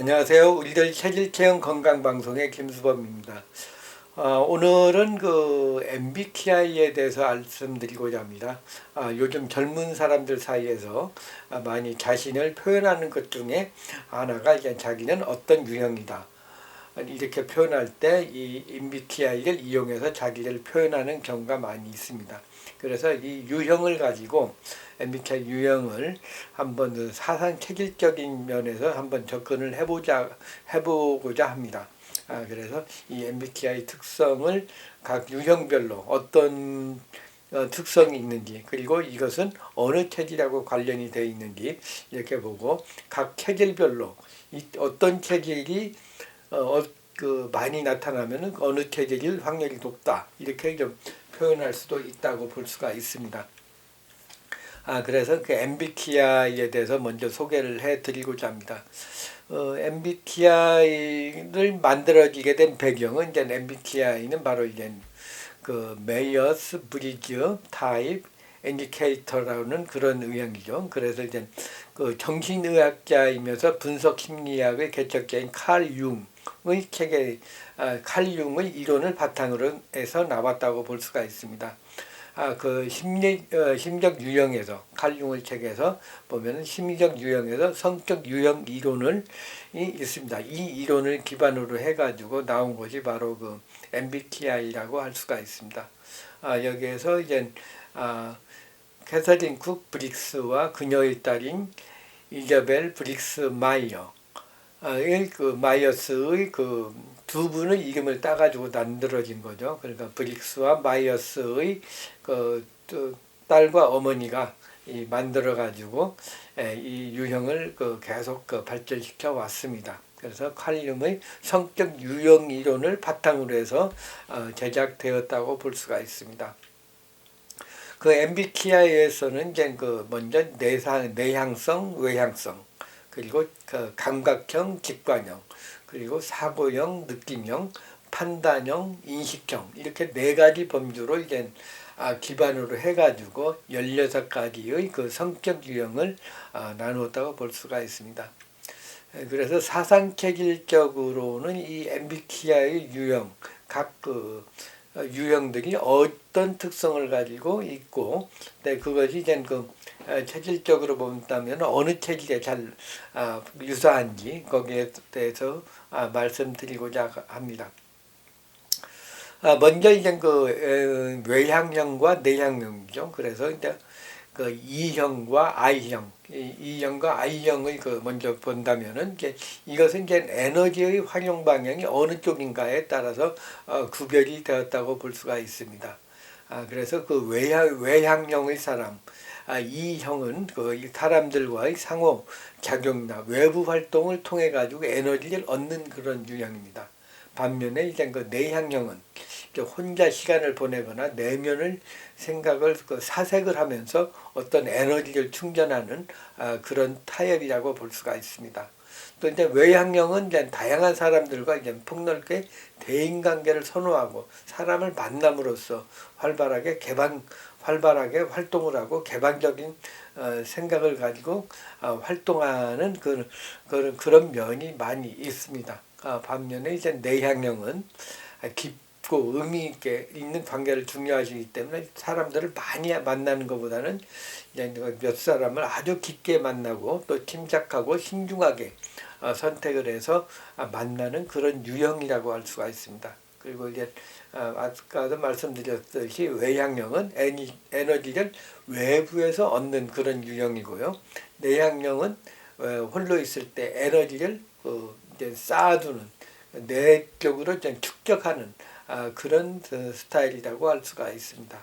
안녕하세요. 우리들 체질체험 건강방송의 김수범입니다. 오늘은 그 MBTI에 대해서 말씀드리고자 합니다. 요즘 젊은 사람들 사이에서 많이 자신을 표현하는 것 중에 하나가 이제 자기는 어떤 유형이다. 이렇게 표현할 때 이 MBTI를 이용해서 자기를 표현하는 경우가 많이 있습니다. 그래서 이 유형을 가지고 MBTI 유형을 한번 사상 체질적인 면에서 한번 접근을 해보고자 합니다. 그래서 이 MBTI 특성을 각 유형별로 어떤 특성이 있는지, 그리고 이것은 어느 체질하고 관련이 되어 있는지 이렇게 보고, 각 체질별로 어떤 체질이 많이 나타나면은 어느 체질일 확률이 높다, 이렇게 좀 표현할 수도 있다고 볼 수가 있습니다. 그래서 그 MBTI에 대해서 먼저 소개를 해드리고자 합니다. MBTI를 만들어지게 된 배경은, 이제 MBTI는 바로 이제 그 메이어스 브리즈 타입 인디케이터라는 그런 의학이죠. 그래서 이제 그 정신의학자이면서 분석 심리학의 개척자인 칼 융의 체계, 칼 융의 이론을 바탕으로 해서 나왔다고 볼 수가 있습니다. 그 심적 유형에서, 칼 융의 책에서 보면은 심리적 유형에서 성적 유형 이론을 있습니다. 이 이론을 기반으로 해가지고 나온 것이 바로 그 MBTI라고 할 수가 있습니다. 여기에서 이제 캐서린 쿡 브릭스와 그녀의 딸인 이자벨 브릭스 마이어, 그 마이어스의 그 두 분의 이름을 따가지고 만들어진 거죠. 그러니까 브릭스와 마이어스의 그 딸과 어머니가 만들어가지고 이 유형을 계속 발전시켜 왔습니다. 그래서 칼륨의 성격 유형 이론을 바탕으로 해서 제작되었다고 볼 수가 있습니다. 그 MBTI에서는 이제 먼저 내향성, 외향성, 그리고 그 감각형, 직관형, 그리고 사고형, 느낌형, 판단형, 인식형, 이렇게 네 가지 범주로 이제 기반으로 해가지고 16가지의 그 성격 유형을 나누었다고 볼 수가 있습니다. 그래서 사상체질적으로는 이 MBTI 유형, 각 유형들이 어떤 특성을 가지고 있고, 그것이 이제 체질적으로 본다면 어느 체질에 잘 유사한지 거기에 대해서 말씀드리고자 합니다. 먼저 이제 외향형과 내향형이죠. 그래서 이제 그 E형과 I형, E형과 I형을 먼저 본다면은 이것은 이제 에너지의 활용 방향이 어느 쪽인가에 따라서 구별이 되었다고 볼 수가 있습니다. 그래서 그 외향형의 사람, E형은 그 사람들과의 상호 작용이나 외부 활동을 통해 가지고 에너지를 얻는 그런 유형입니다. 반면에 이제 그 내향형은 혼자 시간을 보내거나 내면을 생각을 사색을 하면서 어떤 에너지를 충전하는 그런 타입이라고 볼 수가 있습니다. 또 이제 외향형은 이제 다양한 사람들과 이제 폭넓게 대인관계를 선호하고 사람을 만남으로써 활발하게 활동을 하고 개방적인 생각을 가지고 활동하는 그런 면이 많이 있습니다. 반면에 이제 내향형은 깊고 의미 있게 있는 관계를 중요하시기 때문에 사람들을 많이 만나는 것보다는 이제 몇 사람을 아주 깊게 만나고 또 침착하고 신중하게 선택을 해서 만나는 그런 유형이라고 할 수가 있습니다. 그리고 이제 아까도 말씀드렸듯이 외향형은 에너지를 외부에서 얻는 그런 유형이고요. 내향형은 홀로 있을 때 에너지를 이제 쌓아두는, 내적으로 좀 축적하는 그런 스타일이라고 할 수가 있습니다.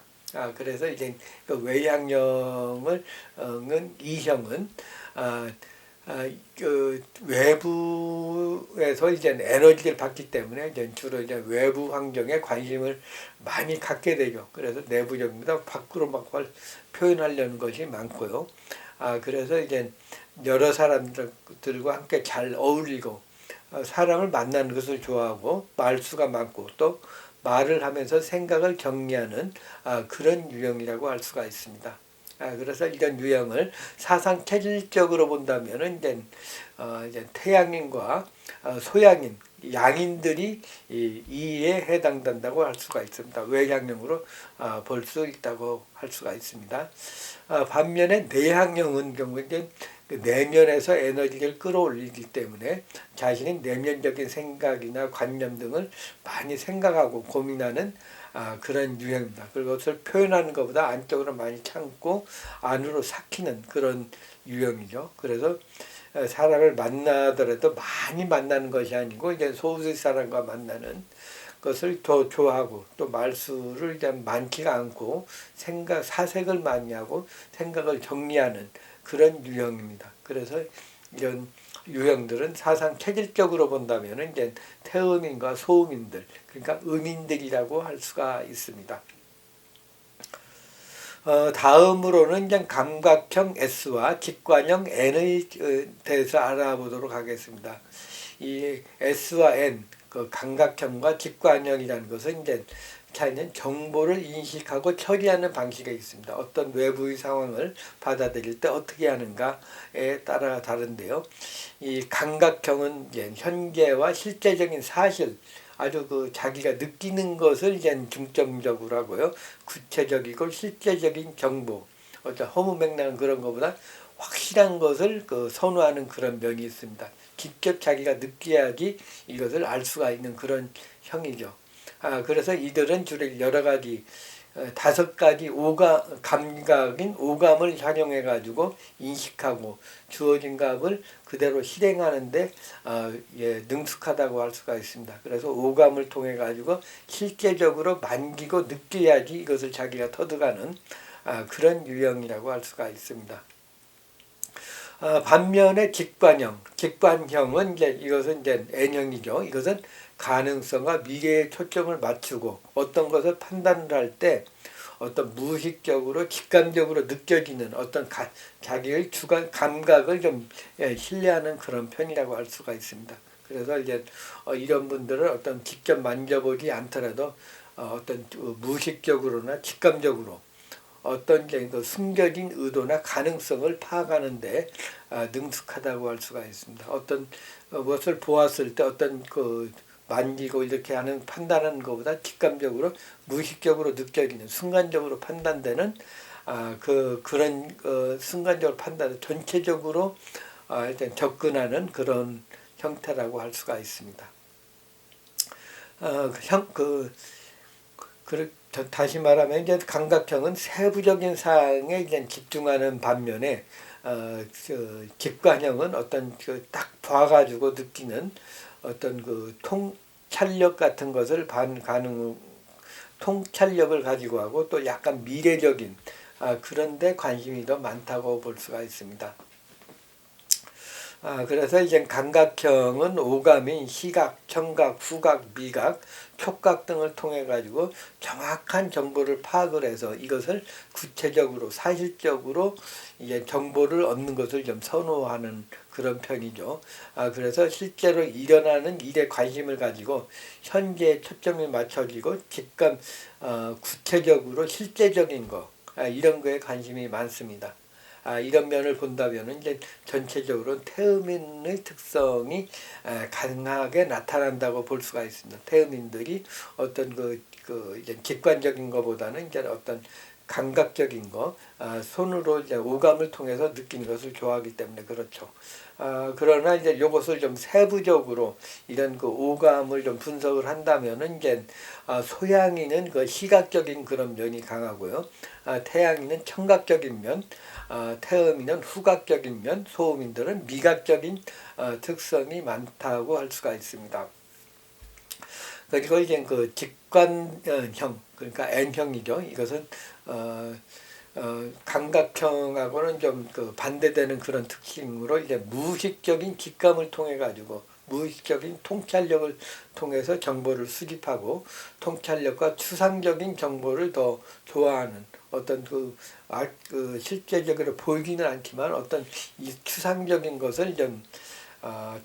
그래서 이제 그 외향형을 E형은 그 외부에서 이제 에너지를 받기 때문에 이제 주로 이제 외부 환경에 관심을 많이 갖게 되죠. 그래서 내부적보다 밖으로 막 표현하려는 것이 많고요. 그래서 이제 여러 사람들과 함께 잘 어울리고 사람을 만나는 것을 좋아하고 말수가 많고 또 말을 하면서 생각을 정리하는 그런 유형이라고 할 수가 있습니다. 그래서 이런 유형을 사상 체질적으로 본다면은 이제 태양인과 소양인, 양인들이 이에 해당된다고 할 수가 있습니다. 외향형으로 볼 수 있다고 할 수가 있습니다. 반면에 내향형은 경우에 그 내면에서 에너지를 끌어올리기 때문에 자신의 내면적인 생각이나 관념 등을 많이 생각하고 고민하는 그런 유형입니다. 그것을 표현하는 것보다 안쪽으로 많이 참고 안으로 삭히는 그런 유형이죠. 그래서 사람을 만나더라도 많이 만나는 것이 아니고 이제 소수의 사람과 만나는 것을 더 좋아하고 또 말수를 이제 많지가 않고 사색을 많이 하고 생각을 정리하는 그런 유형입니다. 그래서 이런 유형들은 사상 체질적으로 본다면 이제 태음인과 소음인들, 그러니까 음인들이라고 할 수가 있습니다. 다음으로는 이제 감각형 S와 직관형 N에 대해서 알아보도록 하겠습니다. 이 S와 N, 그 감각형과 직관형이라는 것은 이제 차이는 정보를 인식하고 처리하는 방식이 있습니다. 어떤 외부의 상황을 받아들일 때 어떻게 하는가에 따라 다른데요. 이 감각형은 이제 현재와 실제적인 사실, 아주 그 자기가 느끼는 것을 이제 중점적으로 하고요. 구체적이고 실제적인 정보, 어떤 허무맹랑한 그런 것보다 확실한 것을 그 선호하는 그런 면이 있습니다. 직접 자기가 느껴야지 이것을 알 수가 있는 그런 형이죠. 그래서 이들은 주로 여러 가지 5가지 감각인 오감을 활용해 가지고 인식하고 주어진 값을 그대로 실행하는데 능숙하다고 할 수가 있습니다. 그래서 오감을 통해 가지고 실제적으로 만지고 느껴야지 이것을 자기가 터득하는 그런 유형이라고 할 수가 있습니다. 반면에 직관형은 이것은 이제 N형이죠. 이것은 가능성과 미래에 초점을 맞추고 어떤 것을 판단을 할 때 어떤 무의식적으로 직감적으로 느껴지는 어떤 자기의 주관 감각을 좀 신뢰하는 그런 편이라고 할 수가 있습니다. 그래서 이제 이런 분들은 어떤 직접 만져보지 않더라도 어떤 무의식적으로나 직감적으로 어떤 그 숨겨진 의도나 가능성을 파악하는데 능숙하다고 할 수가 있습니다. 어떤 것을 보았을 때 어떤 그 만지고 이렇게 하는 판단하는 것보다 직감적으로 무의식적으로 느껴지는 순간적으로 판단되는 그런 순간적으로 판단 전체적으로 일단 접근하는 그런 형태라고 할 수가 있습니다. 다시 말하면 이제 감각형은 세부적인 사항에 이제 집중하는 반면에 직관형은 어떤 딱 봐가지고 느끼는 어떤 그 통찰력 같은 것을 통찰력을 가지고 하고 또 약간 미래적인 그런데 관심이 더 많다고 볼 수가 있습니다. 그래서 이제 감각형은 오감인 시각, 청각, 후각, 미각, 촉각 등을 통해 가지고 정확한 정보를 파악을 해서 이것을 구체적으로 사실적으로 이제 정보를 얻는 것을 좀 선호하는 그런 편이죠. 그래서 실제로 일어나는 일에 관심을 가지고 현재에 초점이 맞춰지고 직감 구체적으로 실제적인 거 이런 거에 관심이 많습니다. 이런 면을 본다면 이제 전체적으로 태음인의 특성이 강하게 나타난다고 볼 수가 있습니다. 태음인들이 어떤 이제 직관적인 것보다는 이제 어떤 감각적인 거, 손으로 이제 오감을 통해서 느끼는 것을 좋아하기 때문에 그렇죠. 그러나 이제 이것을 좀 세부적으로 이런 그 오감을 좀 분석을 한다면은 이제 소양이는 그 시각적인 그런 면이 강하고요. 태양이는 청각적인 면, 태음이는 후각적인 면, 소음인들은 미각적인 특성이 많다고 할 수가 있습니다. 그리고 이제 그 직관형, 그러니까 N형이죠. 이것은 감각형하고는 좀 그 반대되는 그런 특징으로 이제 무의식적인 직감을 통해 가지고 무의식적인 통찰력을 통해서 정보를 수집하고 통찰력과 추상적인 정보를 더 좋아하는 어떤 그 실제적으로 보이지는 않지만 어떤 이 추상적인 것을 좀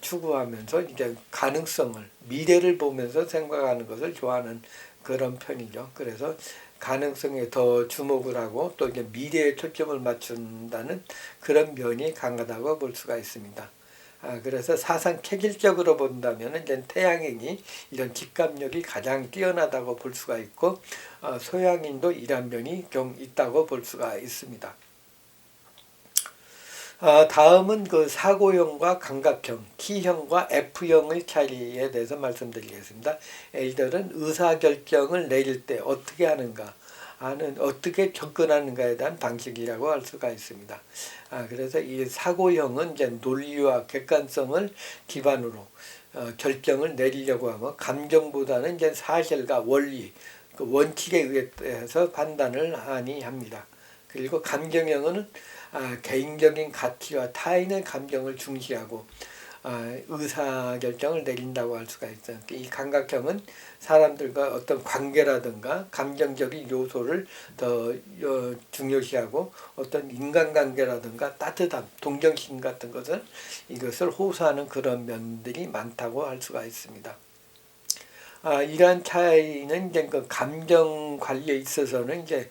추구하면서 이제 가능성을 미래를 보면서 생각하는 것을 좋아하는 그런 편이죠. 그래서 가능성에 더 주목을 하고 또 이제 미래에 초점을 맞춘다는 그런 면이 강하다고 볼 수가 있습니다. 그래서 사상 체질적으로 본다면 이제 태양인이 이런 직감력이 가장 뛰어나다고 볼 수가 있고 소양인도 이런 면이 좀 있다고 볼 수가 있습니다. 다음은 그 사고형과 감각형, T형과 F형의 차이에 대해서 말씀드리겠습니다. 이들은 의사결정을 내릴 때 어떻게 하는가, 어떻게 접근하는가에 대한 방식이라고 할 수가 있습니다. 그래서 이 사고형은 이제 논리와 객관성을 기반으로 결정을 내리려고 하고, 감정보다는 이제 사실과 원리, 그 원칙에 의해서 판단을 하니 합니다. 그리고 감정형은 개인적인 가치와 타인의 감정을 중시하고 의사결정을 내린다고 할 수가 있어요. 이 감각형은 사람들과 어떤 관계라든가 감정적인 요소를 더 중요시하고 어떤 인간관계라든가 따뜻함, 동정심 같은 이것을 호소하는 그런 면들이 많다고 할 수가 있습니다. 이러한 차이는 이제 그 감정 관리에 있어서는 이제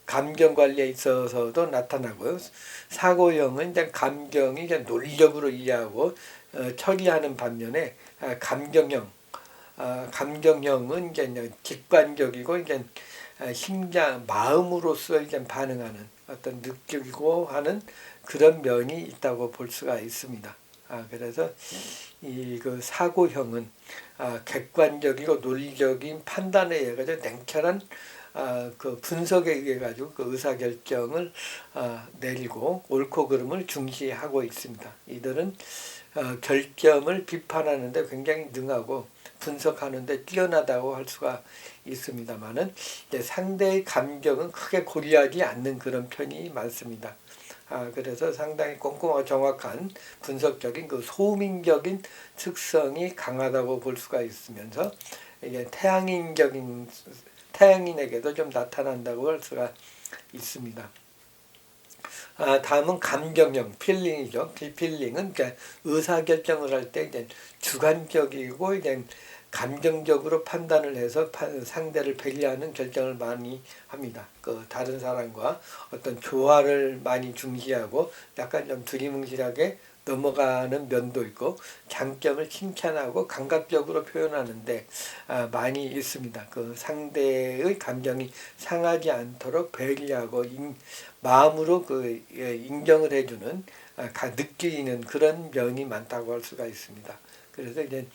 감정 관리에 있어서도 나타나고요. 사고형은 이제 감정이 이제 논리적으로 이해하고 처리하는 반면에 감정형은 이제 직관적이고 이제 심장 마음으로서 이제 반응하는 어떤 느끼고 하는 그런 면이 있다고 볼 수가 있습니다. 그래서 이 그 사고형은 객관적이고 논리적인 판단에 의해 가지고 냉철한 그 분석에 의해 가지고 그 의사 결정을 내리고 옳고 그름을 중시하고 있습니다. 이들은 결점을 비판하는데 굉장히 능하고 분석하는데 뛰어나다고 할 수가 있습니다만은 상대의 감정은 크게 고려하지 않는 그런 편이 많습니다. 그래서 상당히 꼼꼼하고 정확한 분석적인 그 소민적인 특성이 강하다고 볼 수가 있으면서 이게 태양인에게도 좀 나타난다고 할 수가 있습니다. 다음은 감정형, 필링이죠. 필링은 그러니까 의사결정을 할 때 이제 주관적이고 이제 감정적으로 판단을 해서 상대를 배려하는 결정을 많이 합니다. 그 다른 사람과 어떤 조화를 많이 중시하고 약간 좀 두리뭉실하게 넘어가는 면도 있고 장점을 칭찬하고 감각적으로 표현하는데 많이 있습니다. 그 상대의 감정이 상하지 않도록 배려하고 마음으로 인정을 해주는 느끼는 그런 면이 많다고 할 수가 있습니다. 그래서 이제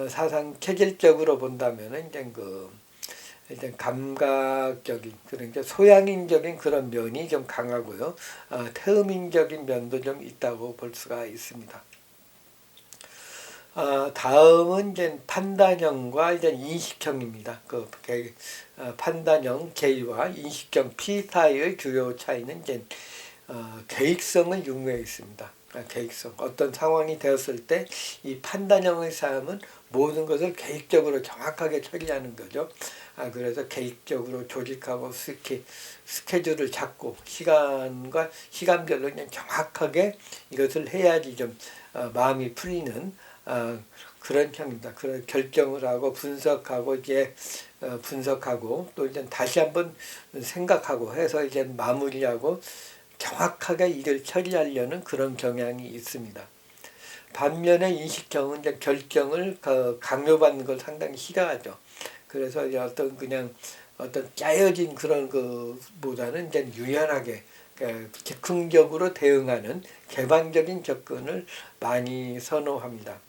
사상 체질적으로 본다면은 이제 감각적인 그러니까 소양인적인 그런 면이 좀 강하고요. 태음인적인 면도 좀 있다고 볼 수가 있습니다. 다음은 이제 판단형과 이제 인식형입니다. 판단형 J와 인식형 P 사이의 주요 차이는 이제 계획성을 융유해 있습니다. 계획성. 어떤 상황이 되었을 때 이 판단형의 삶은 모든 것을 계획적으로 정확하게 처리하는 거죠. 그래서 계획적으로 조직하고 스케줄을 잡고 시간별로 그냥 정확하게 이것을 해야지 좀 마음이 풀리는 그런 형입니다. 그런 결정을 하고 분석하고 또 이제 다시 한번 생각하고 해서 이제 마무리하고 정확하게 일을 처리하려는 그런 경향이 있습니다. 반면에 인식형은 이제 결정을 강요받는 걸 상당히 싫어하죠. 그래서 어떤 짜여진 그런 보다는 이제 유연하게 즉흥적으로 대응하는 개방적인 접근을 많이 선호합니다.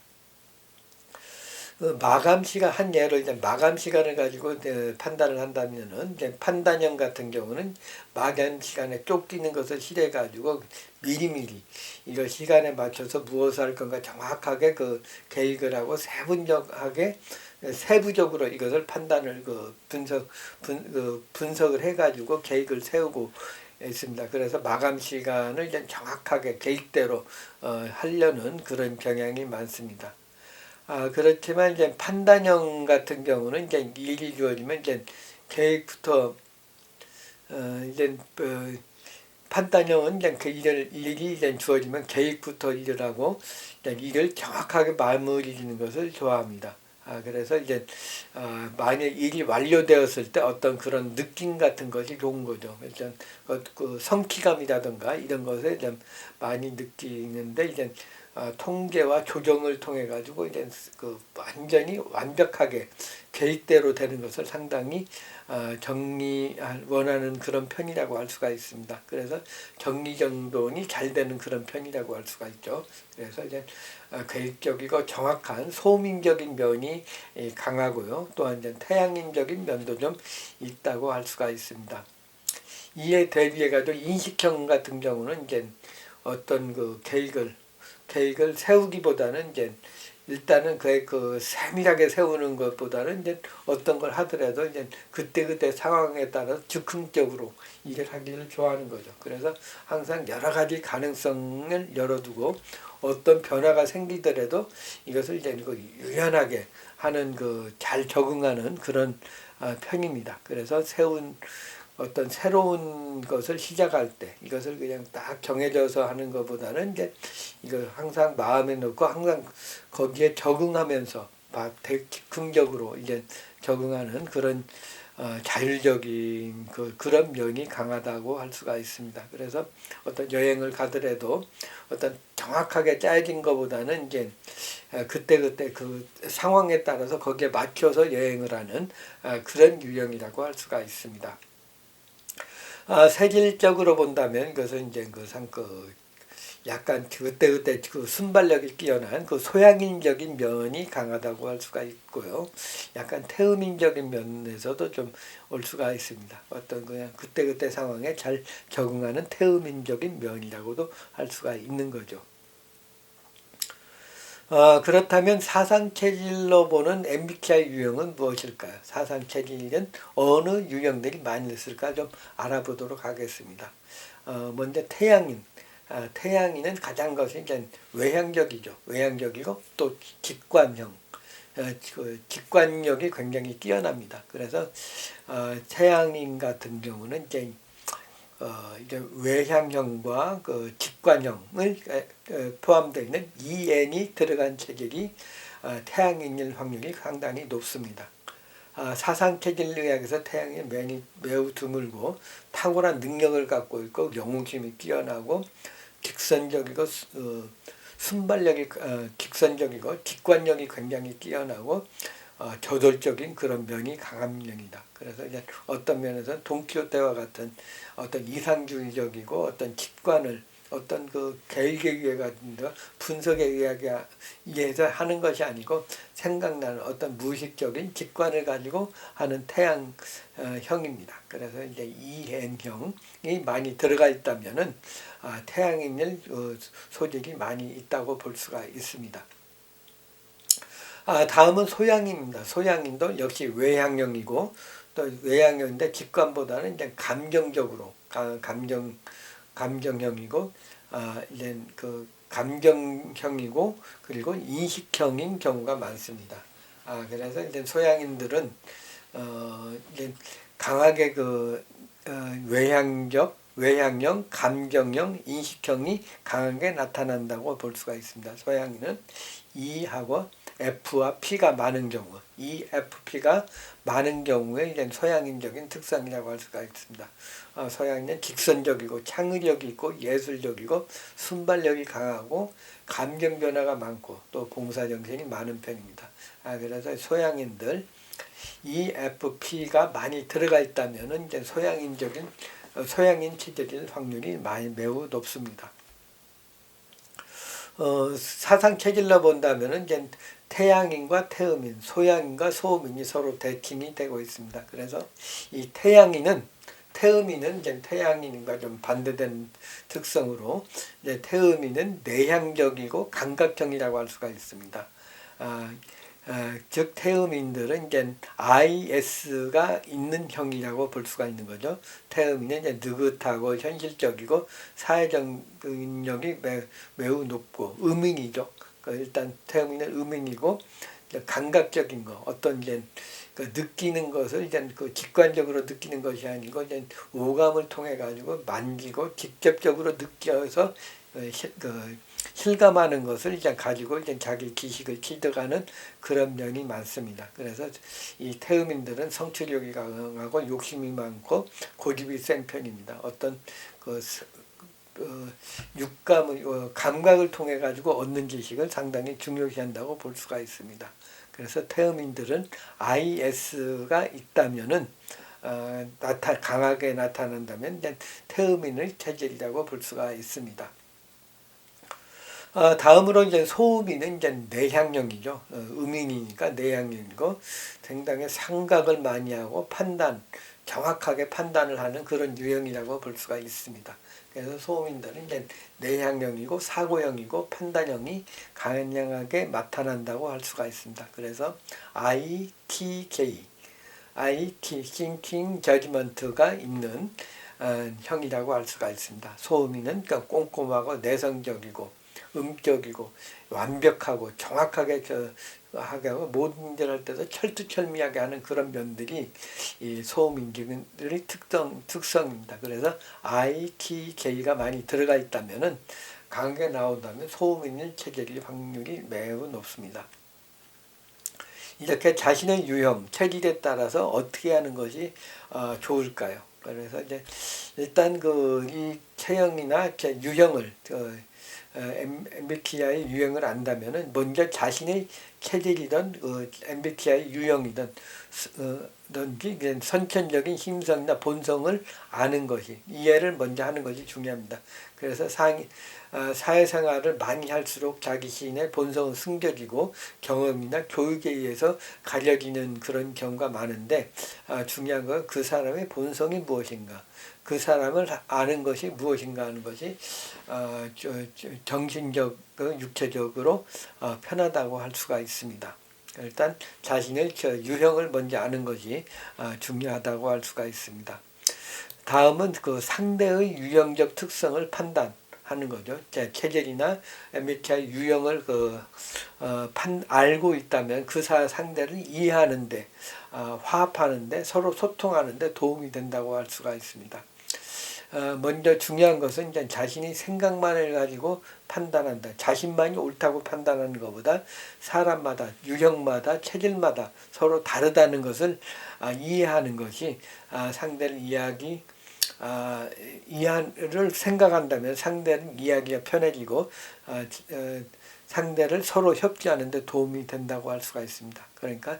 한 예로 이제 마감 시간을 가지고 판단을 한다면은 이제 판단형 같은 경우는 마감 시간에 쫓기는 것을 싫어해 가지고 미리미리 이걸 시간에 맞춰서 무엇을 할 건가 정확하게 계획을 하고 세부적으로 이것을 판단을 분석을 해 가지고 계획을 세우고 있습니다. 그래서 마감 시간을 이제 정확하게 계획대로 하려는 그런 경향이 많습니다. 그렇지만 이제 판단형 같은 경우는 이제 일이 주어지면 이제 계획부터 판단형은 이제 일이 이제 주어지면 계획부터 일을 하고 일을 정확하게 마무리 짓는 것을 좋아합니다. 그래서 이제 만약 일이 완료되었을 때 어떤 그런 느낌 같은 것이 좋은 거죠. 일단 그 성취감이라든가 이런 것에 좀 많이 느끼는데 이제 통계와 조정을 통해 가지고 이제 그 완전히 완벽하게 계획대로 되는 것을 상당히 원하는 그런 편이라고 할 수가 있습니다. 그래서 정리정돈이 잘 되는 그런 편이라고 할 수가 있죠. 그래서 이제 계획적이고 정확한 소민적인 면이 강하고요. 또한 이제 태양인적인 면도 좀 있다고 할 수가 있습니다. 이에 대비해 가지고 인식형 같은 경우는 이제 어떤 그 계획을 세우기보다는 이제 일단은 그 세밀하게 세우는 것보다는 이제 어떤 걸 하더라도 이제 그때그때 상황에 따라 즉흥적으로 일을 하기를 좋아하는 거죠. 그래서 항상 여러 가지 가능성을 열어두고 어떤 변화가 생기더라도 이것을 이제 그 유연하게 하는 그 잘 적응하는 그런 편입니다. 그래서 세운 어떤 새로운 것을 시작할 때 이것을 그냥 딱 정해져서 하는 것보다는 이제 이거 항상 마음에 놓고 항상 거기에 적응하면서 즉흥적으로 이제 적응하는 그런 자율적인 그런 면이 강하다고 할 수가 있습니다. 그래서 어떤 여행을 가더라도 어떤 정확하게 짜여진 것보다는 이제 그때그때 그 상황에 따라서 거기에 맞춰서 여행을 하는 그런 유형이라고 할 수가 있습니다. 세질적으로 본다면 그것은 이제 그 약간 그때그때 그 순발력이 뛰어난 그 소양인적인 면이 강하다고 할 수가 있고요. 약간 태음인적인 면에서도 좀 올 수가 있습니다. 어떤 그냥 그때그때 상황에 잘 적응하는 태음인적인 면이라고도 할 수가 있는 거죠. 그렇다면 사상체질로 보는 MBTI 유형은 무엇일까요? 사상체질은 어느 유형들이 많이 있을까 좀 알아보도록 하겠습니다. 먼저 태양인. 태양인은 가장 것이 이제 외향적이죠. 외향적이고 또 직관형. 그 직관력이 굉장히 뛰어납니다. 그래서 태양인 같은 경우는 이제 외향형과 그 직관형을 포함되어 있는 EN이 들어간 체질이 태양인일 확률이 상당히 높습니다. 사상체질 의학에서 태양인이 매우 드물고 탁월한 능력을 갖고 있고 영웅심이 뛰어나고 직선적이고 순발력이 직선적이고 직관력이 굉장히 뛰어나고 저돌적인 그런 면이 강한 면이다. 그래서 이제 어떤 면에서 돈키호테와 같은 어떤 이상주의적이고 어떤 직관을 어떤 그 계획에 의해 가지고 분석에 의해서 하는 것이 아니고 생각나는 어떤 무의식적인 직관을 가지고 하는 태양형입니다. 그래서 이제 EN형이 많이 들어가 있다면은 태양인일 소질이 많이 있다고 볼 수가 있습니다. 다음은 소양인입니다. 소양인도 역시 외향형이고 또 외향형인데 직관보다는 이제 감정적으로 감정형이고 이제 그 감정형이고 그리고 인식형인 경우가 많습니다. 그래서 이제 소양인들은 이제 강하게 외향형, 감정형, 인식형이 강하게 나타난다고 볼 수가 있습니다. 소양인은 E하고 F와 P가 많은 경우, EFP가 많은 경우에 이제 소양인적인 특성이라고 할 수가 있습니다. 소양인은 직선적이고 창의력이 있고 예술적이고 순발력이 강하고 감정 변화가 많고 또 봉사정신이 많은 편입니다. 그래서 소양인들 EFP가 많이 들어가 있다면은 이제 소양인 체질일 확률이 매우 높습니다. 사상 체질로 본다면은 이제 태양인과 태음인, 소양인과 소음인이 서로 대칭이 되고 있습니다. 그래서 이 태음인은 이제 태양인과 좀 반대된 특성으로 이제 태음인은 내향적이고 감각형이라고 할 수가 있습니다. 즉 태음인들은 이제 IS가 있는 형이라고 볼 수가 있는 거죠. 태음인은 이제 느긋하고 현실적이고 사회적 능력이 매우 높고 음인이죠. 일단 태음인은 음인이고 감각적인 거 어떤 이제 느끼는 것을 이제 직관적으로 느끼는 것이 아니고 이제 오감을 통해 가지고 만지고 직접적으로 느껴서 실감하는 것을 이제 가지고 이제 자기 기식을 키워가는 그런 면이 많습니다. 그래서 이 태음인들은 성취욕이 강하고 욕심이 많고 고집이 센 편입니다. 어떤 그 육감, 감각을 통해 가지고 얻는 지식을 상당히 중요시한다고 볼 수가 있습니다. 그래서 태음인들은 IS가 있다면은 강하게 나타난다면 이제 태음인의 체질이라고 볼 수가 있습니다. 다음으로 이제 소음인은 이제 내향형이죠. 음인이니까 내향형이고 상당히 생각을 많이 하고 정확하게 판단을 하는 그런 유형이라고 볼 수가 있습니다. 그래서 소음인들은 이제 내향형이고 사고형이고 판단형이 강하게 나타난다고 할 수가 있습니다. 그래서 ITK, Thinking Judgment가 있는 형이라고 할 수가 있습니다. 소음인은 그러니까 꼼꼼하고 내성적이고 음적이고 완벽하고 정확하게 하고 모든 문제를 할 때도 철두철미하게 하는 그런 면들이 이 소음인들의 특성입니다. 그래서 ITK가 많이 들어가 있다면은 강하게 나온다면 소음인일 체질일 확률이 매우 높습니다. 이렇게 자신의 유형, 체질에 따라서 어떻게 하는 것이 좋을까요? 그래서 이제 일단 이 체형이나 유형을 MBTI 유형을 안다면은 먼저 자신의 체질이든 MBTI 유형이든 선천적인 힘성이나 본성을 아는 것이 이해를 먼저 하는 것이 중요합니다. 그래서 사회생활을 많이 할수록 자기 시인의 본성은 숨겨지고 경험이나 교육에 의해서 가려지는 그런 경우가 많은데 중요한 건 그 사람의 본성이 무엇인가, 그 사람을 아는 것이 무엇인가 하는 것이 정신적, 육체적으로 편하다고 할 수가 있습니다. 일단 자신의 유형을 먼저 아는 것이 중요하다고 할 수가 있습니다. 다음은 그 상대의 유형적 특성을 판단하는 거죠. 체질이나 MBTI 유형을 알고 있다면 그 상대를 이해하는데 화합하는데 서로 소통하는데 도움이 된다고 할 수가 있습니다. 먼저 중요한 것은 이제 자신이 생각만을 가지고 판단한다. 자신만이 옳다고 판단하는 것보다 사람마다, 유형마다, 체질마다 서로 다르다는 것을 이해하는 것이 상대를 이해를 생각한다면 상대는 이야기가 편해지고 상대를 서로 협조하는 데 도움이 된다고 할 수가 있습니다. 그러니까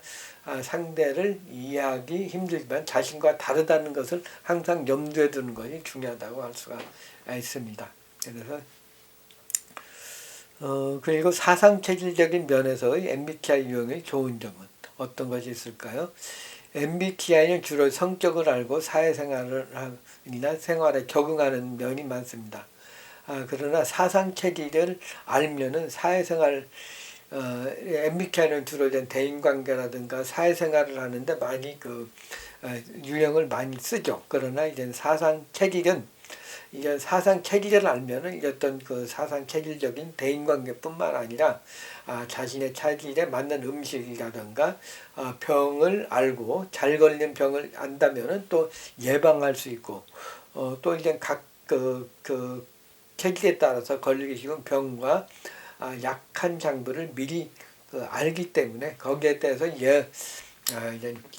상대를 이해하기 힘들지만 자신과 다르다는 것을 항상 염두에 두는 것이 중요하다고 할 수가 있습니다. 그래서 그리고 사상체질적인 면에서의 MBTI 유형의 좋은 점은 어떤 것이 있을까요? MBTI는 주로 성격을 알고 사회생활이나 생활에 적응하는 면이 많습니다. 그러나 사상체질을 알면은 사회생활 MBTI는 주로 대인관계라든가 사회생활을 하는데 많이 유형을 많이 쓰죠. 그러나 이제 사상체질은 이제 사상체질을 알면은 어떤 사상체질적인 대인관계뿐만 아니라 자신의 체질에 맞는 음식이라든가 병을 알고 잘 걸린 병을 안다면은 또 예방할 수 있고 또 이제 각 체질에 따라서 걸리기 쉬운 병과 약한 장부를 미리 알기 때문에 거기에 대해서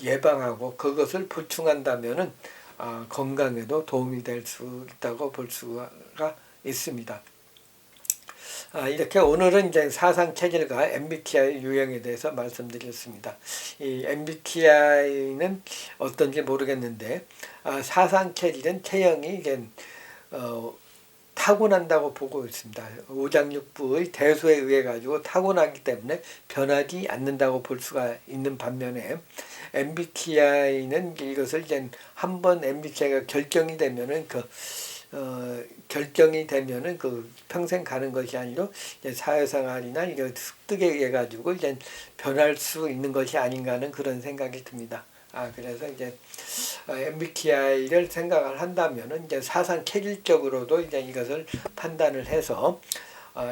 예방하고 그것을 보충한다면은 건강에도 도움이 될 수 있다고 볼 수가 있습니다. 이렇게 오늘은 이제 사상 체질과 MBTI 유형에 대해서 말씀드렸습니다. 이 MBTI는 어떤지 모르겠는데 사상 체질은 체형이 이제 타고난다고 보고 있습니다. 오장육부의 대소에 의해 가지고 타고나기 때문에 변하지 않는다고 볼 수가 있는 반면에 MBTI는 이것을 이제 한번 MBTI가 결정이 되면은 평생 가는 것이 아니라 사회생활이나 이런 습득에 의해 가지고 이제 변할 수 있는 것이 아닌가 하는 그런 생각이 듭니다. 그래서 이제 MBTI를 생각을 한다면은 이제 사상 체질적으로도 이제 이것을 판단을 해서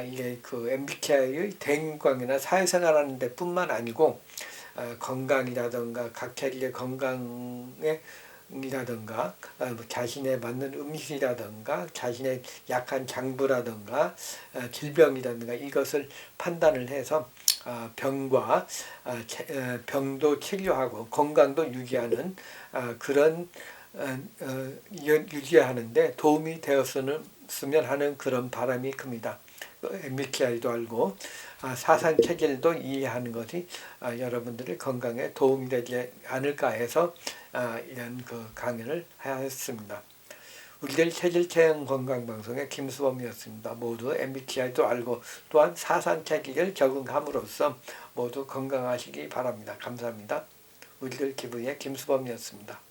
이게 MBTI의 대인관계나 사회생활하는 데뿐만 아니고 건강이라든가 각 체질의 건강에 이라든가 뭐 자신에 맞는 음식이라든가 자신의 약한 장부라든가 질병이라든가 이것을 판단을 해서 병과 병도 치료하고 건강도 유지하는 그런 유지하는데 도움이 되었으면 하는 그런 바람이 큽니다. MBTI도 알고 사상체질도 이해하는 것이 여러분들의 건강에 도움이 되지 않을까 해서 이런 그 강의를 하였습니다. 우리들 체질체형 건강방송의 김수범이었습니다. 모두 MBTI도 알고 또한 사상체질을 적응함으로써 모두 건강하시기 바랍니다. 감사합니다. 우리들 기부의 김수범이었습니다.